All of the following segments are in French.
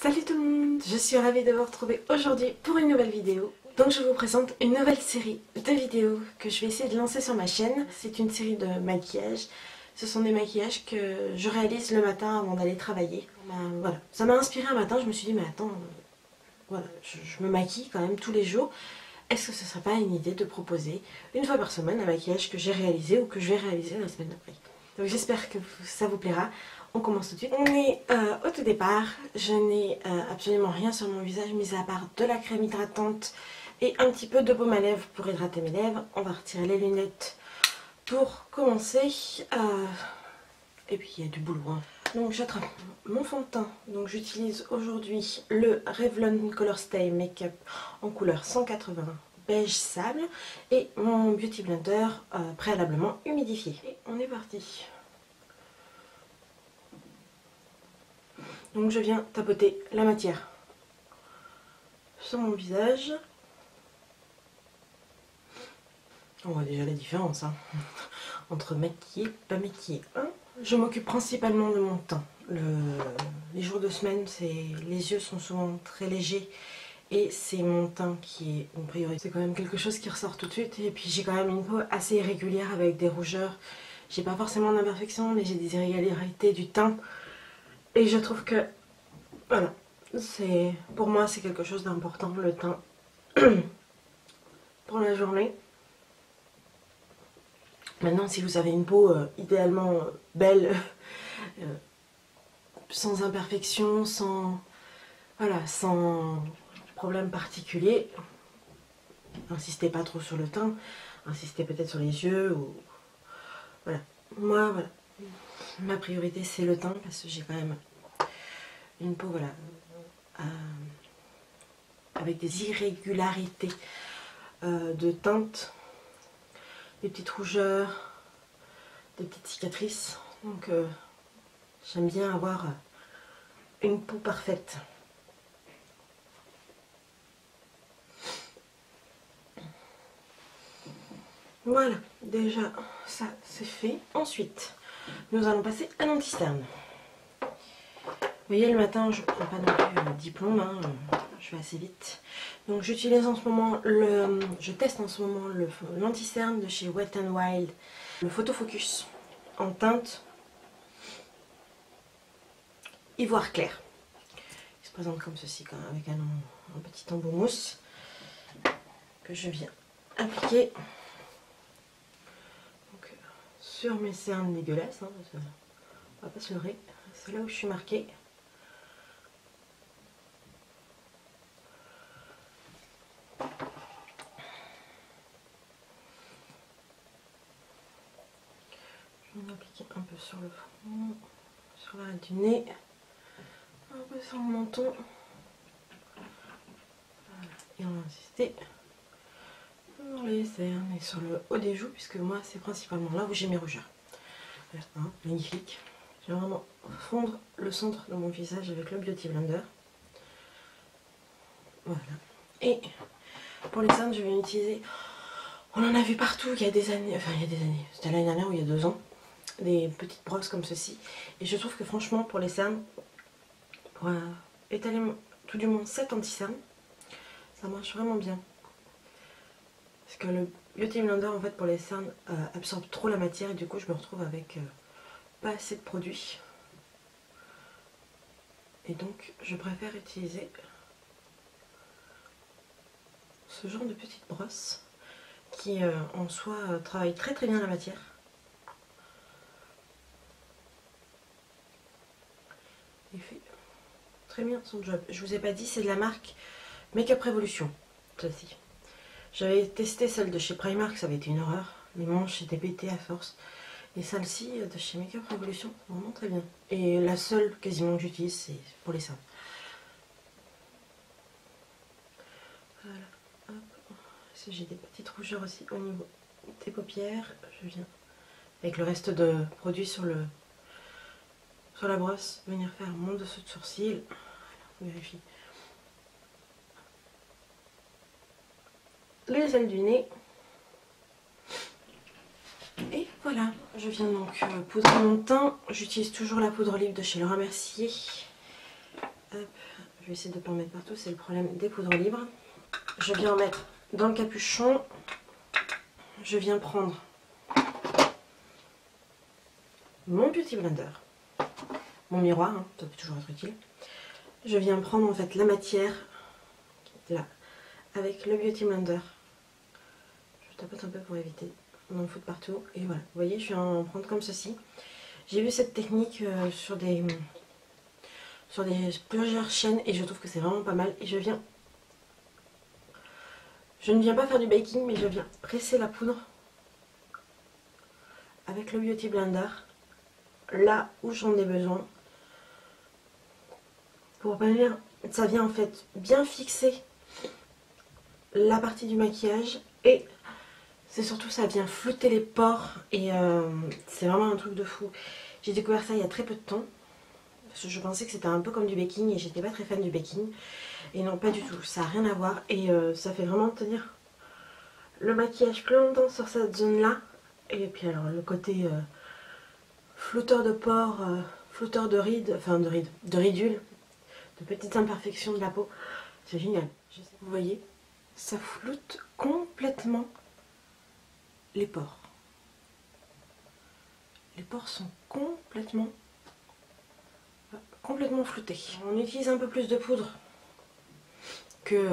Salut tout le monde, je suis ravie de vous retrouver aujourd'hui pour une nouvelle vidéo. Donc je vous présente une nouvelle série de vidéos que je vais essayer de lancer sur ma chaîne. C'est une série de maquillages. Ce sont des maquillages que je réalise le matin avant d'aller travailler. Voilà. Ça m'a inspiré un matin, je me suis dit mais attends, voilà, je me maquille quand même tous les jours. Est-ce que ce serait pas une idée de proposer une fois par semaine un maquillage que j'ai réalisé ou que je vais réaliser la semaine d'après. Donc j'espère que ça vous plaira. On commence tout de suite. On est au tout départ. Je n'ai absolument rien sur mon visage, mis à part de la crème hydratante et un petit peu de baume à lèvres pour hydrater mes lèvres. On va retirer les lunettes pour commencer. Et puis il y a du boulot. Hein. Donc j'attrape mon fond de teint. Donc j'utilise aujourd'hui le Revlon Color Stay Makeup en couleur 180 beige sable et mon Beauty Blender préalablement humidifié. Et on est parti. Donc je viens tapoter la matière sur mon visage. On voit déjà la différence hein, entre maquillé et pas maquillé. Je m'occupe principalement de mon teint. Les jours de semaine, les yeux sont souvent très légers et c'est mon teint qui est une priorité. C'est quand même quelque chose qui ressort tout de suite et puis j'ai quand même une peau assez irrégulière avec des rougeurs. J'ai pas forcément d'imperfection mais j'ai des irrégularités du teint. Et je trouve que, voilà, pour moi c'est quelque chose d'important, le teint, pour la journée. Maintenant si vous avez une peau idéalement belle, sans imperfection, sans problème particulier, insistez pas trop sur le teint, insistez peut-être sur les yeux, ou voilà. Moi, voilà. Ma priorité c'est le teint parce que j'ai quand même une peau voilà, avec des irrégularités de teinte, des petites rougeurs, des petites cicatrices. Donc j'aime bien avoir une peau parfaite. Voilà, déjà ça c'est fait. Ensuite, nous allons passer à l'anti-cerne. Vous voyez, le matin, je ne prends pas non plus 10 plombes, hein, je vais assez vite. Donc j'utilise en ce moment, je teste en ce moment l'anti-cerne de chez Wet n Wild, le Photo Focus en teinte ivoire clair. Il se présente comme ceci, quand même, avec un petit embout mousse que je viens appliquer donc, sur mes cernes dégueulasses. Hein, on va pas se leurrer, c'est là où je suis marquée. Je vais appliquer un peu sur le front, sur l'arête du nez, un peu sur le menton. Voilà. Et on va insister sur les cernes et sur le haut des joues, puisque moi c'est principalement là où j'ai mes rougeurs. Voilà, hein, magnifique. Je vais vraiment fondre le centre de mon visage avec le Beauty Blender. Voilà. Et pour les cernes, je vais utiliser. On en a vu partout il y a des années, enfin il y a des années, c'était l'année dernière ou il y a 2 ans. Des petites brosses comme ceci, et je trouve que franchement pour les cernes, pour étaler tout du moins 7 anti-cernes, ça marche vraiment bien parce que le Beauty Blender en fait pour les cernes absorbe trop la matière et du coup je me retrouve avec pas assez de produit et donc je préfère utiliser ce genre de petite brosse qui en soi travaille très très bien la matière. Il fait très bien son job. Je vous ai pas dit, c'est de la marque Makeup Revolution, celle-ci. J'avais testé celle de chez Primark, ça avait été une horreur. Les manches étaient pétées à force. Et celle-ci de chez Makeup Revolution, vraiment très bien. Et la seule quasiment que j'utilise, c'est pour les seins. Voilà. Hop. Si j'ai des petites rougeurs aussi au niveau des paupières, je viens avec le reste de produits sur la brosse, venir faire mon dessous de sourcil. On vérifie. Les ailes du nez. Et voilà, je viens donc poudrer mon teint. J'utilise toujours la poudre olive de chez Laura Mercier. Hop, je vais essayer de ne pas en mettre partout, c'est le problème des poudres libres. Je viens en mettre dans le capuchon. Je viens prendre mon Beauty Blender, mon miroir, hein, ça peut toujours être utile. Je viens prendre en fait la matière, là, avec le Beauty Blender. Je tapote un peu pour éviter d'en foutre partout. Et voilà, vous voyez, je viens en prendre comme ceci. J'ai vu cette technique sur plusieurs chaînes et je trouve que c'est vraiment pas mal. Et je ne viens pas faire du baking, mais je viens presser la poudre avec le Beauty Blender là où j'en ai besoin. Pour venir, ça vient en fait bien fixer la partie du maquillage et c'est surtout ça vient flouter les pores et c'est vraiment un truc de fou. J'ai découvert ça il y a très peu de temps parce que je pensais que c'était un peu comme du baking et j'étais pas très fan du baking et non, pas du tout, ça n'a rien à voir et ça fait vraiment tenir le maquillage plus longtemps sur cette zone là. Et puis alors le côté flouteur de pores, flouteur de rides, enfin de ridules, de petites imperfections de la peau, c'est génial. Vous voyez, ça floute complètement les pores. Les pores sont complètement floutés. On utilise un peu plus de poudre que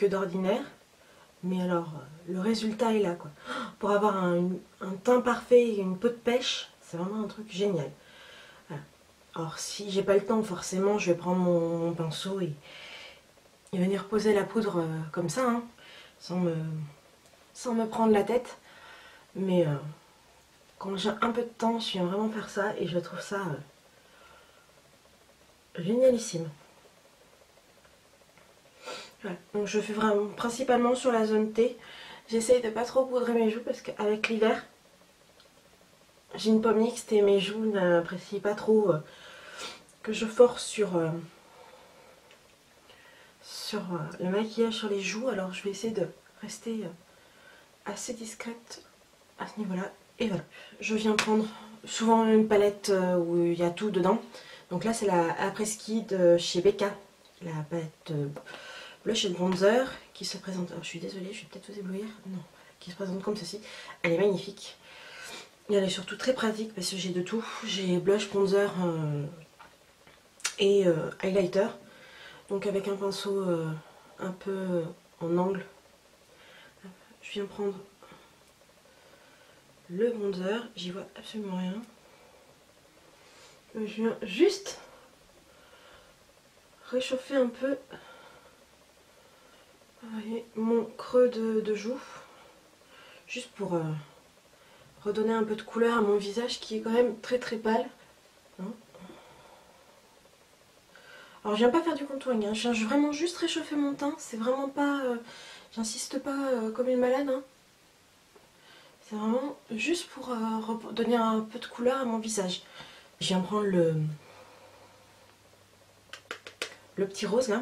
d'ordinaire. Mais alors, le résultat est là, quoi. Pour avoir un teint parfait et une peau de pêche, c'est vraiment un truc génial. Voilà. Alors, si j'ai pas le temps, forcément, je vais prendre mon pinceau et venir poser la poudre comme ça, hein, sans me prendre la tête. Mais quand j'ai un peu de temps, je viens vraiment faire ça et je trouve ça génialissime. Voilà. Donc je fais vraiment principalement sur la zone T. J'essaye de pas trop poudrer mes joues parce qu'avec l'hiver, j'ai une peau mixte et mes joues n'apprécient pas trop que je force sur le maquillage sur les joues. Alors je vais essayer de rester assez discrète à ce niveau-là. Et voilà, je viens prendre souvent une palette où il y a tout dedans. Donc là c'est la après-ski de chez Becca, la palette blush et bronzer qui se présente, alors je suis désolée, je vais peut-être vous éblouir, non, qui se présente comme ceci. Elle est magnifique et elle est surtout très pratique parce que j'ai de tout, j'ai blush, bronzer et highlighter. Donc avec un pinceau un peu en angle, je viens prendre le bronzer, j'y vois absolument rien. Je viens juste réchauffer un peu, vous voyez, mon creux de joue, juste pour redonner un peu de couleur à mon visage qui est quand même très très pâle. Hein. Alors je viens pas faire du contouring, hein. Je viens vraiment juste réchauffer mon teint, c'est vraiment pas, j'insiste pas comme une malade. Hein. C'est vraiment juste pour donner un peu de couleur à mon visage. Je viens prendre le petit rose là,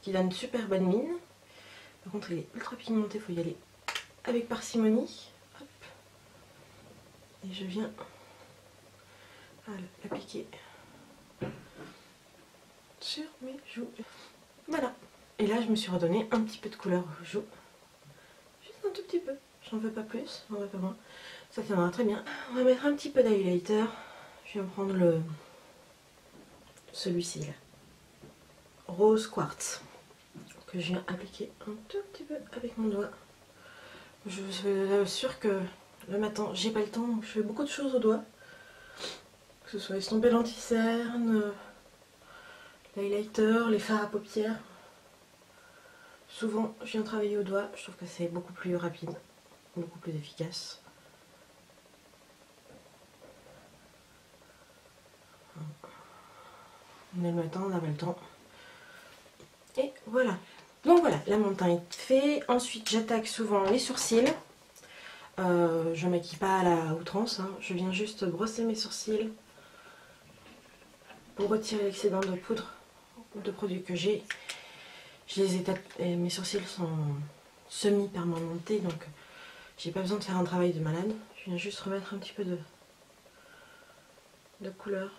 qui donne super bonne mine. Par contre il est ultra pigmenté, il faut y aller avec parcimonie. Hop. Et je viens l'appliquer sur mes joues. Voilà. Et là je me suis redonné un petit peu de couleur aux joues. Juste un tout petit peu. J'en veux pas plus, j'en veux pas moins. Ça tiendra très bien. On va mettre un petit peu d'highlighter. Je viens prendre celui-ci là. Rose quartz. Que je viens appliquer un tout petit peu avec mon doigt. Je suis sûre que le matin, j'ai pas le temps, donc je fais beaucoup de choses au doigt. Que ce soit estomper l'anti-cerne, l'highlighter, les fards à paupières. Souvent, je viens travailler au doigt. Je trouve que c'est beaucoup plus rapide, beaucoup plus efficace. On est le matin, on n'a pas le temps. Et voilà. Donc voilà, là mon teint est fait. Ensuite, j'attaque souvent les sourcils. Je ne maquille pas à la outrance. Hein. Je viens juste brosser mes sourcils pour retirer l'excédent de poudre ou de produits que j'ai. Mes sourcils sont semi-permanentés, donc j'ai pas besoin de faire un travail de malade. Je viens juste remettre un petit peu de couleur.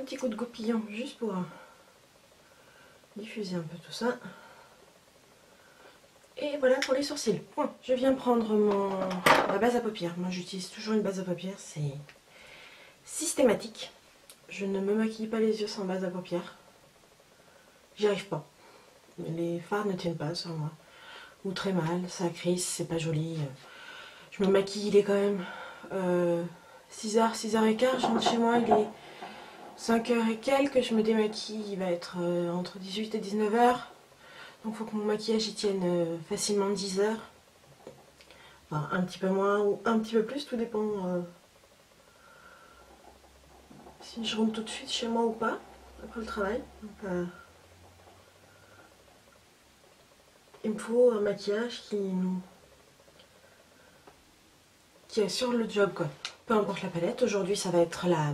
petit coup de goupillon juste pour diffuser un peu tout ça. Et voilà pour les sourcils. Bon, je viens prendre ma base à paupières. Moi j'utilise toujours une base à paupières, c'est systématique. Je ne me maquille pas les yeux sans base à paupières. J'y arrive pas. Les fards ne tiennent pas sur moi. Ou très mal, ça crisse, c'est pas joli. Je me maquille, il est quand même 6h, 6h15. Je rentre chez moi, il est 5h et quelques. Je me démaquille, il va être entre 18 et 19h. Donc il faut que mon maquillage y tienne facilement 10 heures. Enfin, un petit peu moins ou un petit peu plus, tout dépend si je rentre tout de suite chez moi ou pas, après le travail. Donc, il me faut un maquillage qui assure le job, quoi. Peu importe la palette, aujourd'hui ça va être la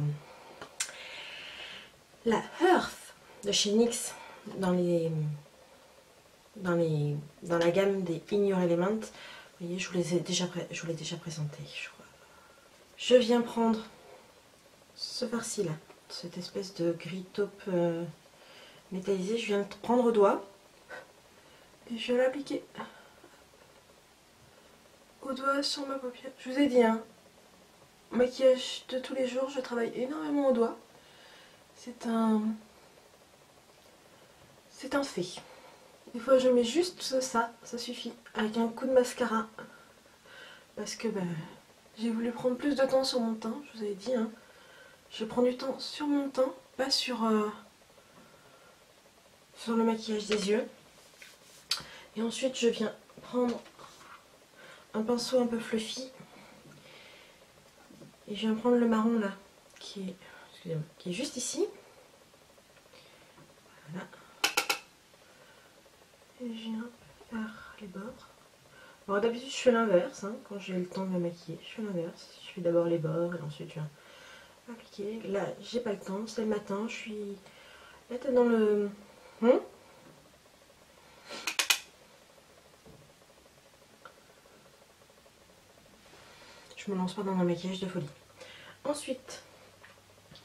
Earth de chez NYX dans la gamme des In Your Element. Vous voyez, je vous l'ai déjà présenté, je crois. Je viens prendre ce farci là, cette espèce de gris taupe métallisé. Je viens le prendre au doigt et je vais l'appliquer au doigt sur ma paupière. Je vous ai dit, hein, maquillage de tous les jours, je travaille énormément au doigt. C'est un fait. Des fois je mets juste ça suffit, avec un coup de mascara. Parce que j'ai voulu prendre plus de temps sur mon teint, je vous avais dit, hein. Je prends du temps sur mon teint, pas sur le maquillage des yeux. Et ensuite je viens prendre un pinceau un peu fluffy. Et je viens prendre le marron là, qui est juste ici. Voilà. Et je viens faire les bords. Alors d'habitude je fais l'inverse, hein, quand j'ai le temps de me maquiller, je fais l'inverse. Je fais d'abord les bords et ensuite je viens appliquer. Là j'ai pas le temps, c'est le matin, je suis la tête dans le... Je me lance pas dans un maquillage de folie. Ensuite,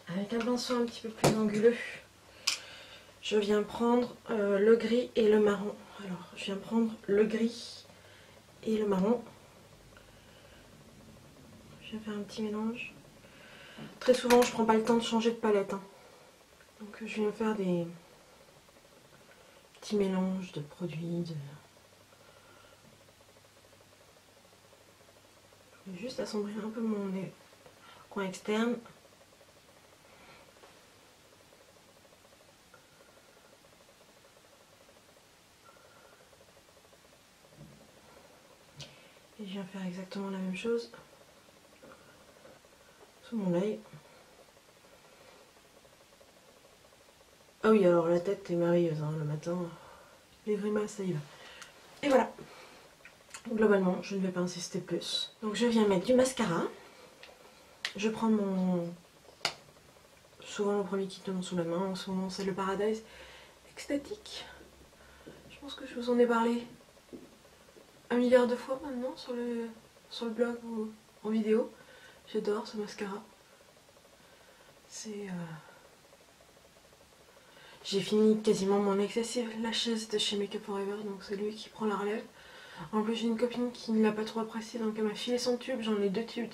avec un pinceau un petit peu plus anguleux, je viens prendre le gris et le marron. Alors, je viens prendre le gris et le marron. Je viens faire un petit mélange. Très souvent, je prends pas le temps de changer de palette, hein. Donc, je viens faire des petits mélanges de produits. Je vais juste assombrir un peu mon coin externe. Et je viens faire exactement la même chose sous mon œil. Ah oui, alors la tête est merveilleuse, hein, le matin, les grimaces, ça y va. Et voilà. Globalement, je ne vais pas insister plus. Donc je viens mettre du mascara. Je prends souvent le premier qui tombe sous la main. En ce moment, c'est le Paradise Extatique. Je pense que je vous en ai parlé 1 milliard de fois maintenant sur le blog ou en vidéo. J'adore ce mascara. C'est... J'ai fini quasiment mon Excessive Lashes de chez Makeup Forever, donc c'est lui qui prend la relève. En plus, j'ai une copine qui ne l'a pas trop apprécié, donc elle m'a filé son tube. J'en ai 2 tubes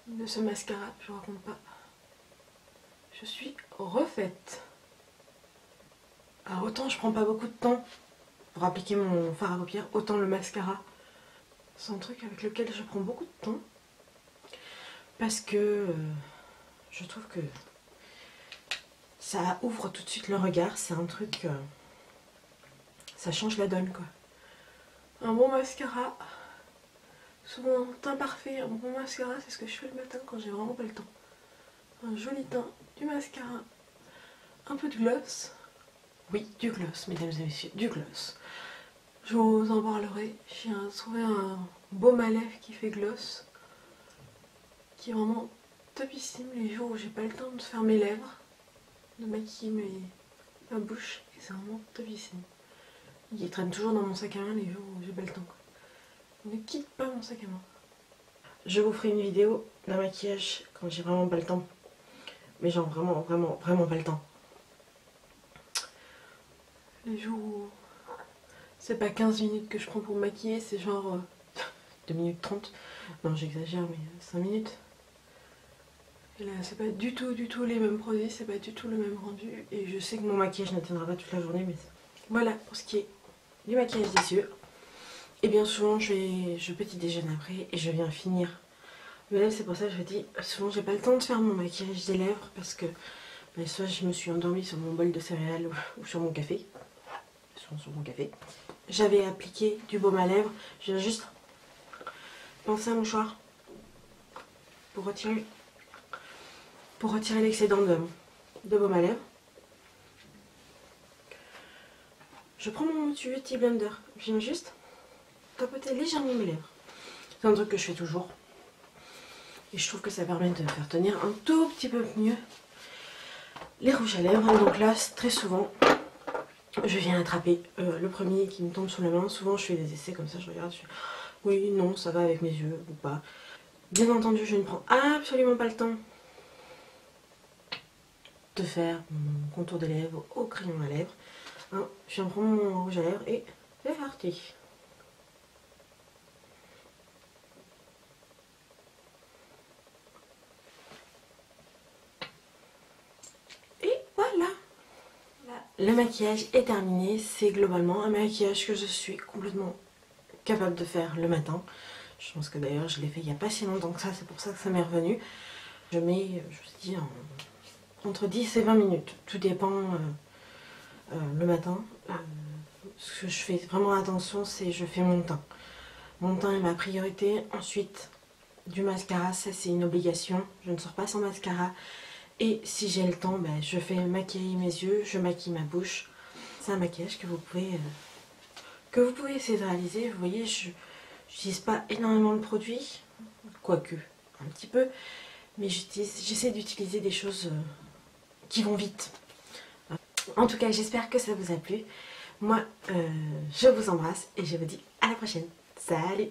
de ce mascara, je vous raconte pas. Je suis refaite. Alors autant je prends pas beaucoup de temps pour appliquer mon fard à paupières, autant le mascara, c'est un truc avec lequel je prends beaucoup de temps. Parce que je trouve que ça ouvre tout de suite le regard, c'est un truc... ça change la donne, quoi. Un bon mascara, souvent teint parfait, un bon mascara, c'est ce que je fais le matin quand j'ai vraiment pas le temps. Un joli teint, du mascara, un peu de gloss. Oui, du gloss, mesdames et messieurs, du gloss. Je vous en parlerai. J'ai trouvé un baume à lèvres qui fait gloss, qui est vraiment topissime les jours où j'ai pas le temps de faire mes lèvres, de maquiller ma bouche, et c'est vraiment topissime. Il traîne toujours dans mon sac à main les jours où j'ai pas le temps, quoi. Ne quitte pas mon sac à main. Je vous ferai une vidéo d'un maquillage quand j'ai vraiment pas le temps. Mais genre vraiment pas le temps. Les jours où c'est pas 15 minutes que je prends pour me maquiller, c'est genre 2 minutes 30. Non, j'exagère, mais 5 minutes. Et là, c'est pas du tout les mêmes produits, c'est pas du tout le même rendu. Et je sais que mon maquillage ne tiendra pas toute la journée, mais voilà pour ce qui est du maquillage des yeux. Et bien souvent, je petit déjeune après et je viens finir mes lèvres. C'est pour ça que je vous dis, souvent j'ai pas le temps de faire mon maquillage des lèvres parce que soit je me suis endormie sur mon bol de céréales ou sur mon café. Sur mon café. J'avais appliqué du baume à lèvres, je viens juste penser un mouchoir pour retirer l'excédent de baume à lèvres. Je prends mon petit blender, je viens juste tapoter légèrement mes lèvres. C'est un truc que je fais toujours. Et je trouve que ça permet de faire tenir un tout petit peu mieux les rouges à lèvres. Et donc là, très souvent, je viens attraper le premier qui me tombe sur la main. Souvent, je fais des essais comme ça, je regarde, je fais oui, non, ça va avec mes yeux ou pas. Bien entendu, je ne prends absolument pas le temps de faire mon contour des lèvres au crayon à lèvres. Hein, je viens prendre mon rouge à lèvres et c'est parti. Et voilà. Le maquillage est terminé. C'est globalement un maquillage que je suis complètement capable de faire le matin. Je pense que d'ailleurs je l'ai fait il n'y a pas si longtemps que ça, c'est pour ça que ça m'est revenu. Je mets, je vous dis, entre 10 et 20 minutes. Tout dépend le matin. Ce que je fais vraiment attention, c'est je fais mon teint. Mon teint est ma priorité. Ensuite, du mascara, ça c'est une obligation. Je ne sors pas sans mascara. Et si j'ai le temps, ben, je fais maquiller mes yeux, je maquille ma bouche. C'est un maquillage que vous pouvez essayer de réaliser. Vous voyez, je n'utilise pas énormément de produits, quoique un petit peu, mais j'essaie d'utiliser des choses qui vont vite. En tout cas, j'espère que ça vous a plu. Moi, je vous embrasse et je vous dis à la prochaine. Salut!